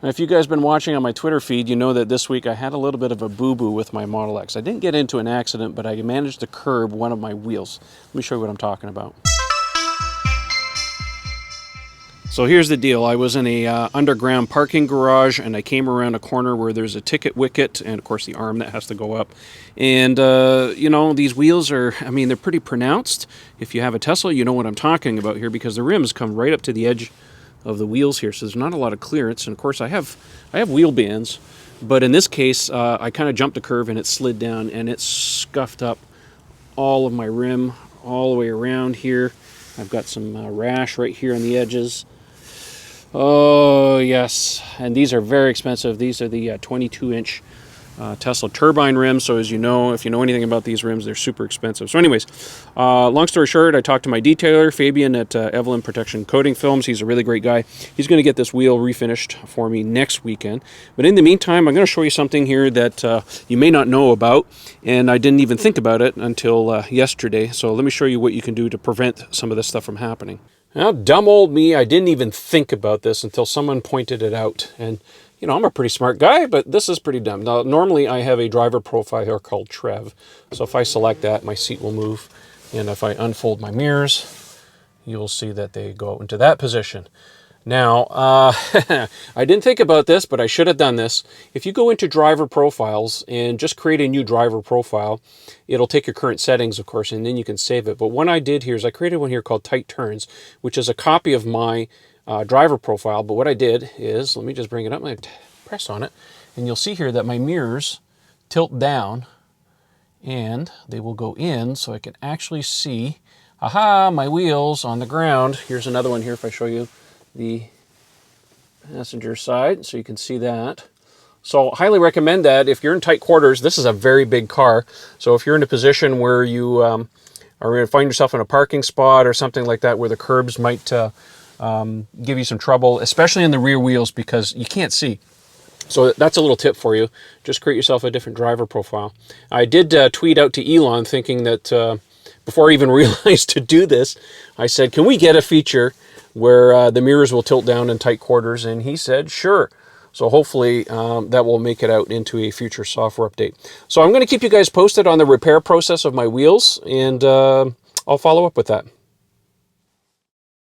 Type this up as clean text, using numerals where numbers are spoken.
If you guys have been watching on my Twitter feed, you know that this week I had a little bit of a boo-boo with my Model X. I didn't get into an accident, but I managed to curb one of my wheels. Let me show you what I'm talking about. So here's the deal. I was in a underground parking garage, and I came around a corner where there's a ticket wicket and, of course, the arm that has to go up. And, you know, these wheels are, I mean, they're pretty pronounced. If you have a Tesla, you know what I'm talking about here, because the rims come right up to the edge of the wheels here, so there's not a lot of clearance. And, of course, I have wheel bands, but in this case, I kind of jumped a curve, and it slid down, and it scuffed up all of my rim all the way around here. I've got some rash right here on the edges. Oh, yes. And these are very expensive. These are the 22-inch Tesla turbine rims. So as you know, if you know anything about these rims, they're super expensive. So anyways, long story short, I talked to my detailer, Fabian at Evelyn Protection Coating Films. He's a really great guy. He's going to get this wheel refinished for me next weekend. But in the meantime, I'm going to show you something here that you may not know about. And I didn't even think about it until yesterday. So let me show you what you can do to prevent some of this stuff from happening. Now, dumb old me, I didn't even think about this until someone pointed it out. And, you know, I'm a pretty smart guy, but this is pretty dumb. Now, normally I have a driver profile here called Trev. So if I select that, my seat will move. And if I unfold my mirrors, you will see that they go into that position. Now, I didn't think about this, but I should have done this. If you go into driver profiles and just create a new driver profile, it'll take your current settings, of course, and then you can save it. But what I did here is I created one here called Tight Turns, which is a copy of my driver profile. But what I did is, let me just bring it up and press on it, and you'll see here that my mirrors tilt down and they will go in so I can actually see, aha, my wheels on the ground. Here's another one here if I show you the passenger side, so you can see that. So highly recommend that if you're in tight quarters. This is a very big car, so if you're in a position where you are going to find yourself in a parking spot or something like that where the curbs might give you some trouble, especially in the rear wheels, because you can't see. So that's a little tip for you. Just create yourself a different driver profile. I did tweet out to Elon thinking that before I even realized to do this, I said, can we get a feature where the mirrors will tilt down in tight quarters? And he said, sure. So hopefully that will make it out into a future software update. So I'm going to keep you guys posted on the repair process of my wheels, and I'll follow up with that.